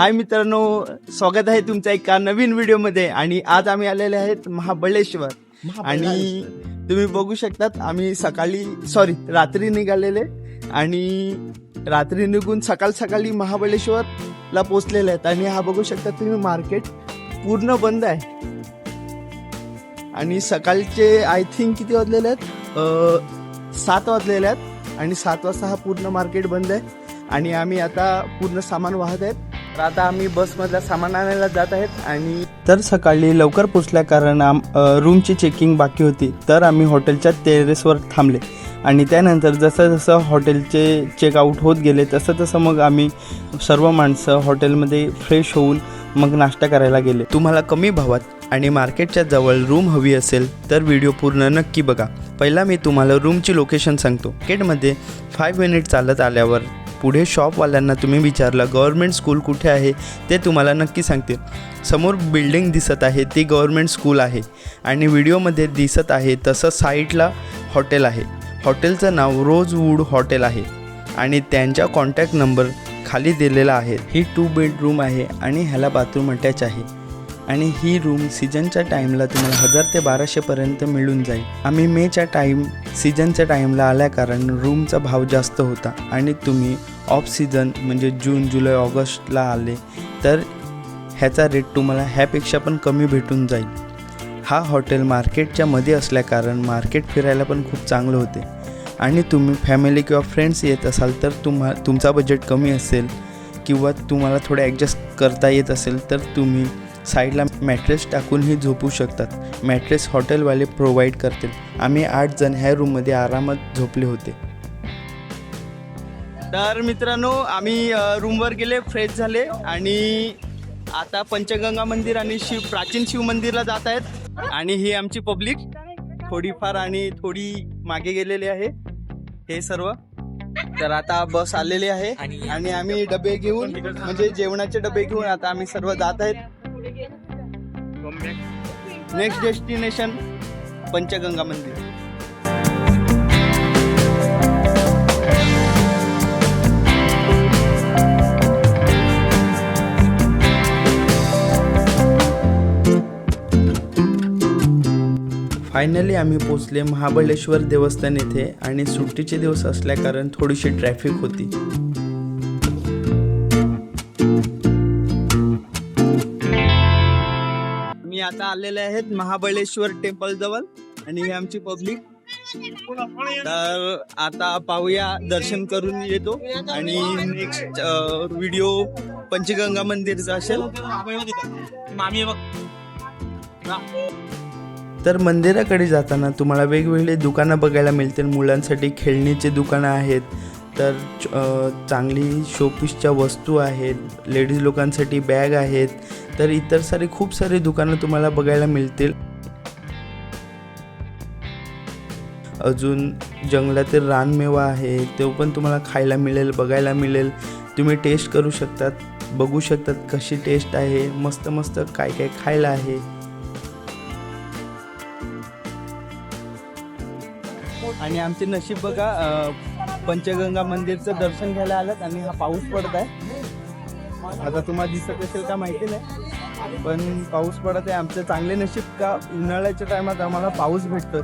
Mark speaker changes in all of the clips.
Speaker 1: हाय मित्रांनो, स्वागत आहे तुमच्या एका नवीन व्हिडिओमध्ये. आणि आज आम्ही आलेले आहेत महाबळेश्वर. आणि तुम्ही बघू शकतात आम्ही रात्री निघालेले आणि रात्री निघून सकाळी महाबळेश्वरला पोहोचलेले आहेत. आणि हा बघू शकता तुम्ही, मार्केट पूर्ण बंद आहे. आणि सकाळचे आय थिंक किती वाजलेले आहेत, 7 वाजलेले आहेत. आणि 7 वाजता हा पूर्ण मार्केट बंद आहे. आणि आम्ही आता पूर्ण सामान वाहत आहेत. तर आता आम्ही बसमधलं सामान आणायला जात आहेत. आणि तर सकाळी लवकर पोचल्या कारण रूमची चेकिंग बाकी होती, तर आम्ही हॉटेलच्या टेरेसवर थांबले. आणि त्यानंतर जसं जसं हॉटेलचे चेकआउट होत गेले तसं मग आम्ही सर्व माणसं हॉटेलमध्ये फ्रेश होऊन मग नाश्ता करायला गेले. तुम्हाला कमी भावात आणि मार्केटच्या जवळ रूम हवी असेल तर व्हिडिओ पूर्ण नक्की बघा. पहिला मी तुम्हाला रूमची लोकेशन सांगतो. मार्केटमध्ये 5 मिनिट चालत आल्यावर पुढे शॉपवाल्यांना तुम्ही विचारलं गव्हर्नमेंट स्कूल कुठे आहे ते तुम्हाला नक्की सांगतील. समोर बिल्डिंग दिसत आहे ती गव्हर्नमेंट स्कूल आहे. आणि व्हिडिओमध्ये दिसत आहे तसं साईडला हॉटेल आहे. हॉटेलचं नाव रोजवूड हॉटेल आहे आणि त्यांचा कॉन्टॅक्ट नंबर खाली दिलेला आहे. ही 2 बेडरूम आहे आणि ह्याला बाथरूम अटॅच आहे. आणि ही रूम सीजनच्या टाईमला तुम्हाला 1000 ते 1200पर्यंत मिळून जाईल. आम्ही सीजनच्या टाईमला आल्या कारण रूमचा भाव जास्त होता. आणि तुम्ही ऑफ सीझन म्हणजे जून जुलै ऑगस्टला आले तर ह्याचा रेट तुम्हाला ह्यापेक्षा पण कमी भेटून जाईल. हा हॉटेल मार्केटच्या मध्ये असल्याकारण मार्केट फिरायला पण खूप चांगलं होते. आणि तुम्ही फॅमिली किंवा फ्रेंड्स येत असाल तर तुमचा बजेट कमी असेल किंवा तुम्हाला थोडे ॲडजस्ट करता येत असेल तर तुम्ही साईडला मॅट्रेस टाकूनही झोपू शकतात. मॅट्रेस हॉटेलवाले प्रोव्हाइड करतील. आम्ही 8 जण ह्या रूममध्ये आरामात झोपले होते. तर मित्रांनो, आम्ही रूमवर गेले, फ्रेश झाले आणि आता पंचगंगा मंदिर आणि प्राचीन शिव मंदिरला जात आहेत. आणि ही आमची पब्लिक थोडीफार आणि थोडी मागे गेलेली आहे हे सर्व. तर आता बस आलेली आहे आणि आम्ही डबे घेऊन म्हणजे जेवणाचे डबे घेऊन आता आम्ही सर्व जात आहेत. नेक्स्ट डेस्टिनेशन पंचगंगा मंदिर. फायनली आम्ही पोचले महाबळेश्वर देवस्थान येथे. आणि सुट्टीचे दिवस असल्याकारण थोडीशी ट्रॅफिक होती. मी आता आलेले आहेत महाबळेश्वर टेम्पल जवळ आणि ही आमची पब्लिक. तर आता पाहूया, दर्शन करून येतो आणि नेक्स्ट व्हिडिओ पंचगंगा मंदिरचा असेल. तर मंदिराकडे जाताना तुम्हाला वेगवेगळे दुकानं बघायला मिळतील. मुलांसाठी खेळणीचे दुकानं आहेत, तर चांगली शोपीसच्या वस्तू आहेत. लेडीज लोकांसाठी बॅग आहेत. तर इतर खूप सारी दुकानं तुम्हाला बघायला मिळतील. अजून जंगलातील रानमेवा आहे, तो पण तुम्हाला खायला मिळेल, बघायला मिळेल. तुम्ही टेस्ट करू शकतात, बघू शकतात कशी टेस्ट आहे. मस्त मस्त काय काय खायला आहे. आणि आमचे नशीब बघा, पंचगंगा मंदिरचं दर्शन घ्यायला आलं आणि हा पाऊस पडत आहे. आता तुम्हाला दिसत असेल का माहिती नाही, पण पाऊस पडत आहे. आमचं चांगले नशीब का उन्हाळ्याच्या टायमात आम्हाला पाऊस भेटतो.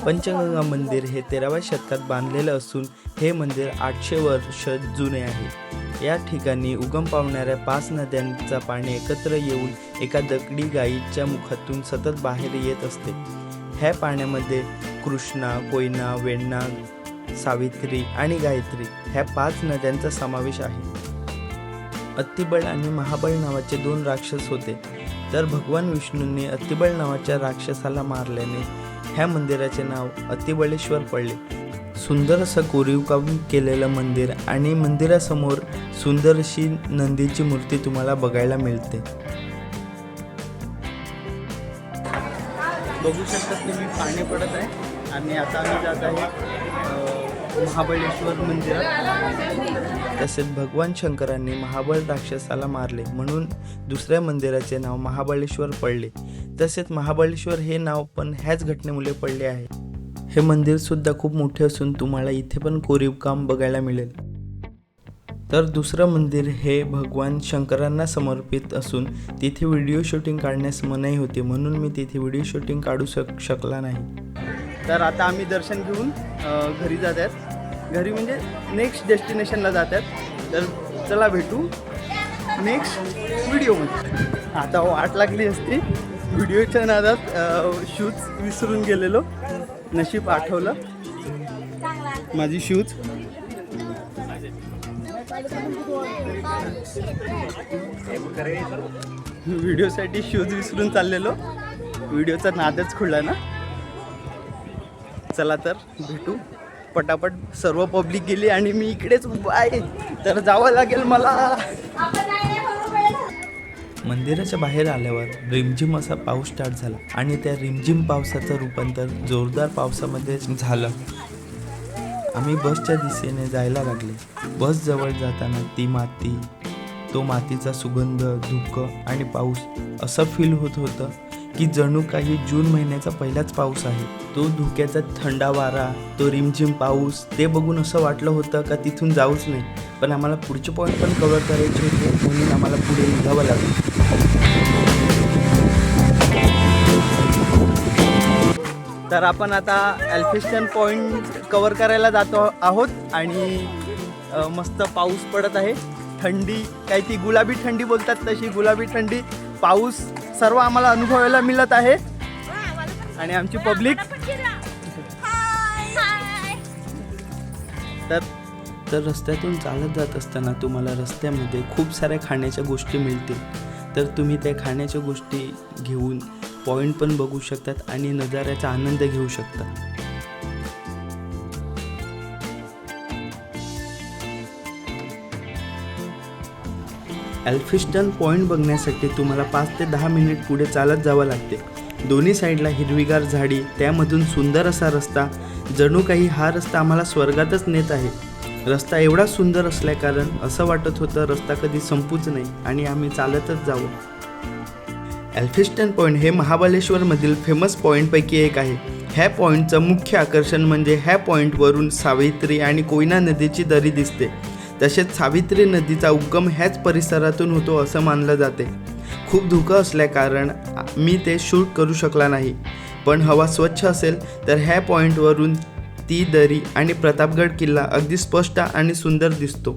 Speaker 1: पंचगंगा मंदिर हे 13व्या शतकात बांधलेलं असून हे मंदिर 800 वर्ष जुने आहे. या ठिकाणी उगम पावणाऱ्या 5 नद्यांचा पाणी एकत्र येऊन एका दगडी गायीच्या मुखातून सतत बाहेर येत असते. ह्या पाण्यामध्ये कृष्णा, कोयना, वेण्णा, सावित्री आणि गायत्री ह्या 5 नद्यांचा समावेश आहे. अत्तिबळ आणि महाबळ नावाचे 2 राक्षस होते. तर भगवान विष्णूंनी अत्तिबळ नावाच्या राक्षसाला मारल्याने ह्या मंदिराचे नाव अत्तिबळेश्वर पडले. सुंदर असं कोरीवकाम केलेलं मंदिर आणि मंदिरासमोर सुंदर अशी नंदीची मूर्ती तुम्हाला बघायला मिळते. बघू शकता तुम्ही, पाणी पडत आहे आणि आता आम्ही जात आहे महाबळेश्वर मंदिरात. तसेच भगवान शंकरांनी महाबळ राक्षसाला मारले म्हणून दुसऱ्या मंदिराचे नाव महाबळेश्वर पडले. तसेच महाबळेश्वर हे नाव पण ह्याच घटनेमुळे पडले आहे. हे मंदिर सुद्धा खूप मोठे असून तुम्हाला इथे पण कोरीवकाम बघायला मिळेल.
Speaker 2: तर दुसरं मंदिर हे भगवान शंकरांना समर्पित असून तिथे व्हिडिओ शूटिंग काढण्यास मनाई होती, म्हणून मी तिथे व्हिडिओ शूटिंग काढू शकला नाही.
Speaker 1: तर आता आम्ही दर्शन घेऊन घरी जात आहेत. घरी म्हणजे नेक्स्ट डेस्टिनेशनला जात आहेत. तर चला भेटू नेक्स्ट व्हिडिओमध्ये. आता वाट लागली असती, व्हिडिओच्या नादात शूज विसरून गेलेलो. नशीब आठवलं माझी शूज. व्हिडिओसाठी शूज विसरून चाललेलो, व्हिडिओचा नादच खुडला ना. चला तर भेटू पटापट. सर्व पब्लिक गेली आणि मी इकडेच उभा आहे, तर जावं लागेल मला.
Speaker 2: मंदिराच्या बाहेर आल्यावर रिमझिम असा पाऊस स्टार्ट झाला आणि त्या रिमझिम पावसाचं रूपांतर जोरदार पावसामध्ये झालं. आम्ही बसच्या दिशेने जायला लागले. बस जवळ जाताना ती माती, तो मातीचा सुगंध, धुकं आणि पाऊस असं फील होत होतं की जणू काही जून महिन्याचा पहिलाच पाऊस आहे. तो धुक्याचा थंडा वारा, तो रिमझिम पाऊस, ते बघून असं वाटलं होतं का तिथून जाऊच नाही. पण आम्हाला पुढचे पॉईंट पण कव्हर करायचे होते, म्हणून आम्हाला पुढे निघावं लागलं.
Speaker 1: तर आपण आता एल्फिस्टन पॉईंट कव्हर करायला जातो आहोत आणि मस्त पाऊस पडत आहे. थंडी, काही ती गुलाबी थंडी बोलतात तशी गुलाबी थंडी, पाऊस सर्व आम्हाला अनुभवायला मिळत आहे. आणि आमची पब्लिक
Speaker 2: तर रस्त्यातून चालत जात असताना तुम्हाला रस्त्यामध्ये खूप साऱ्या खाण्याच्या गोष्टी मिळतील. तर तुम्ही त्या खाण्याच्या गोष्टी घेऊन पॉईंट पण बघू शकतात आणि नजाऱ्याचा आनंद घेऊ शकतात. एल्फिस्टन पॉईंट बघण्यासाठी तुम्हाला 5 ते 10 मिनिट पुढे चालत जावं लागते. दोन्ही साईडला हिरवीगार झाडी, त्यामधून सुंदर असा रस्ता, जणू काही हा रस्ता आम्हाला स्वर्गातच नेत आहे. रस्ता एवढा सुंदर असल्या कारण असं वाटत होतं रस्ता कधी संपूच नाही आणि आम्ही चालतच जावं. एल्फिस्टन पॉईंट हे महाबळेश्वरमधील फेमस पॉईंटपैकी एक आहे. ह्या पॉईंटचं मुख्य आकर्षण म्हणजे ह्या पॉईंटवरून सावित्री आणि कोयना नदीची दरी दिसते. तसेच सावित्री नदीचा उगम ह्याच परिसरातून होतो असं मानलं जाते. खूप धुकं असल्याकारण मी ते शूट करू शकला नाही, पण हवा स्वच्छ असेल तर ह्या पॉईंटवरून ती दरी आणि प्रतापगड किल्ला अगदी स्पष्ट आणि सुंदर दिसतो.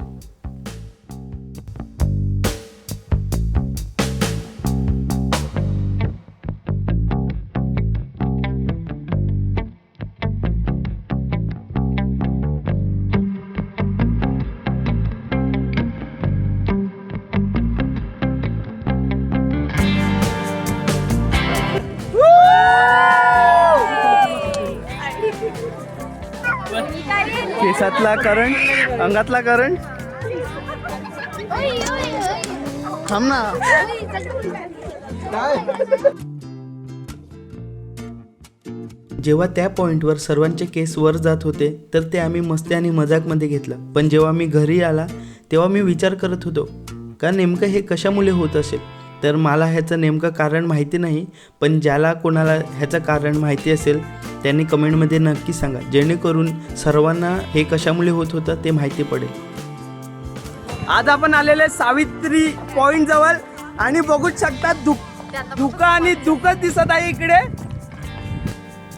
Speaker 1: केसातला करंट, अंगातला करंट. थांब ना.
Speaker 2: जेव्हा त्या पॉईंटवर सर्वांचे केस वर जात होते तर ते आम्ही मस्ती आणि मजाकमध्ये घेतलं. पण जेव्हा मी घरी आला तेव्हा मी विचार करत होतो का नेमकं हे कशामुळे होत असेल. तर मला ह्याचं नेमकं कारण माहिती नाही, पण ज्याला कोणाला ह्याचं कारण माहिती असेल त्यांनी कमेंटमध्ये नक्की सांगा, जेणेकरून सर्वांना हे कशामुळे होत होतं ते माहिती पडेल.
Speaker 1: आज आपण आलेले सावित्री पॉइंट जवळ आणि बघू शकता धुकं आणि धुकं दिसत आहे इकडे.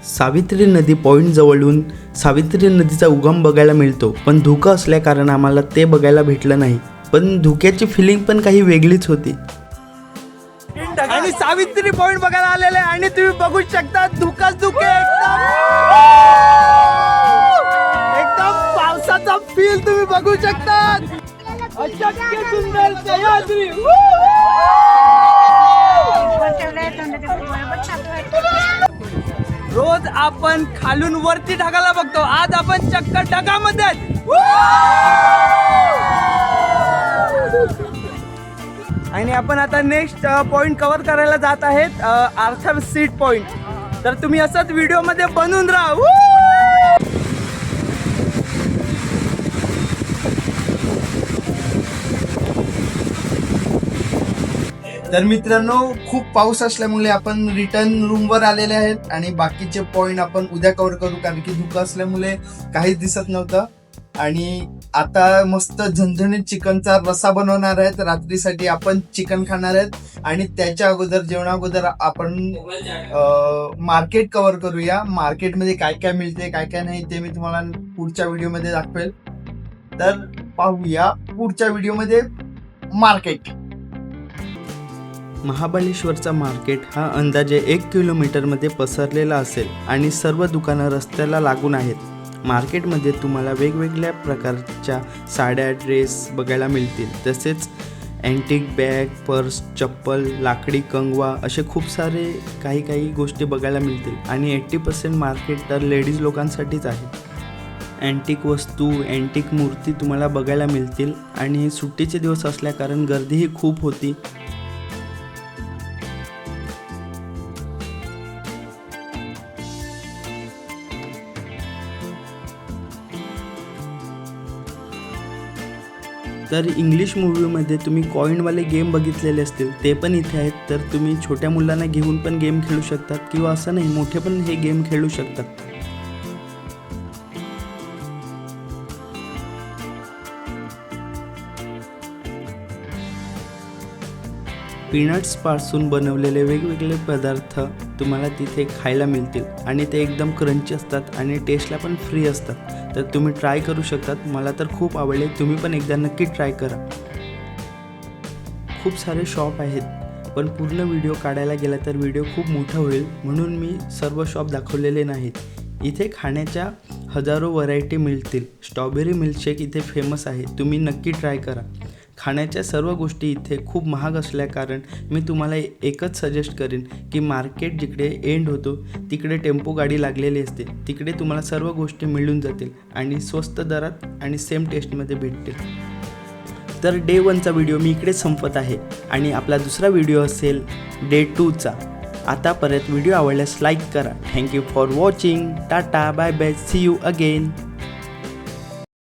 Speaker 2: सावित्री नदी पॉईंट जवळून सावित्री नदीचा उगम बघायला मिळतो, पण धुकं असल्या कारण आम्हाला ते बघायला भेटलं नाही. पण धुक्याची फिलिंग पण काही वेगळीच होती.
Speaker 1: आणि सावित्री पॉइंट बघायला आलेले आणि तुम्ही बघू शकता धुकंच धुके, एकदम पावसाचा फील तुम्ही बघू शकता. अशक्य सुंदर सह्याद्री. रोज आपण खालून वरती ढगाला बघतो, आज आपण चक्क ढगामध्ये आहेत. आणि आपण आता नेक्स्ट पॉइंट कव्हर करायला जात आहेत, आर्थर सीट पॉइंट. तर तुम्ही असंच व्हिडिओमध्ये बनून राहा. तर मित्रांनो, खूप पाऊस असल्यामुळे आपण रिटर्न रूमवर आलेले आहेत आणि बाकीचे पॉइंट आपण उद्या कव्हर करू, कारण की धुकं असल्यामुळे काहीच दिसत नव्हतं. आणि आता मस्त झणझणीत चिकनचा रस्सा बनवणार आहेत. रात्रीसाठी आपण चिकन खाणार आहेत आणि त्याच्या अगोदर जेवणा अगोदर आपण मार्केट कव्हर करूया. मार्केटमध्ये काय काय मिळते काय काय नाही ते मी तुम्हाला पुढच्या व्हिडिओमध्ये दाखवेल. तर पाहूया पुढच्या व्हिडिओमध्ये मार्केट.
Speaker 2: महाबळेश्वरचा मार्केट हा अंदाजे 1 किलोमीटरमध्ये पसरलेला असेल आणि सर्व दुकानं रस्त्याला लागून आहेत. मार्केटमध्ये तुम्हाला वेगवेगळ्या प्रकारच्या साड्या ड्रेस बघायला मिळतील. तसेच अँटिक बॅग पर्स चप्पल लाकडी कंगवा असे खूप सारे काही गोष्टी बघायला मिळतील. आणि 80% मार्केट तर लेडीज लोकांसाठीच आहे. अँटिक वस्तू अँटिक मूर्ती तुम्हाला बघायला मिळतील. आणि सुट्टीचे दिवस असल्याकारण गर्दीही खूप होती. तर इंग्लिश मूवीमध्ये तुम्ही कॉईनवाले गेम बघितलेले असतील ते पण इथे आहेत. तर तुम्ही छोट्या मुलांना घेऊन पण गेम खेळू शकतात किंवा असं नाही मोठे पण हे गेम खेळू शकतात. पीनट्सपासून बनवलेले वेगवेगळे पदार्थ तुम्हाला तिथे खायला मिळतील आणि ते एकदम क्रंची असतात आणि टेस्टला पण फ्री असतात. तर तुम्ही ट्राय करू शकतात. मला तर खूप आवडले. तुम्ही पण एकदा नक्की ट्राय करा. खूप सारे शॉप आहेत पण पूर्ण व्हिडिओ काढायला गेला तर व्हिडिओ खूप मोठा होईल म्हणून मी सर्व शॉप दाखवलेले नाहीत. इथे खाण्याच्या हजारो व्हरायटी मिळतील. स्ट्रॉबेरी मिल्कशेक इथे फेमस आहे. तुम्ही नक्की ट्राय करा. खाण्याच्या सर्व गोष्टी इथे खूप महाग असल्याकारण मी तुम्हाला एकच सजेस्ट करेन की मार्केट जिकडे एंड होतो तिकडे टेम्पो गाडी लागलेली असते. तिकडे तुम्हाला सर्व गोष्टी मिळून जातील आणि स्वस्त दरात आणि सेम टेस्टमध्ये भेटतील. तर डे 1चा व्हिडिओ मी इकडे संपत आहे आणि आपला दुसरा व्हिडिओ असेल डे 2चा. आता परत व्हिडिओ आवडल्यास लाईक करा. Thank you for watching. Tata bye bye. See you again.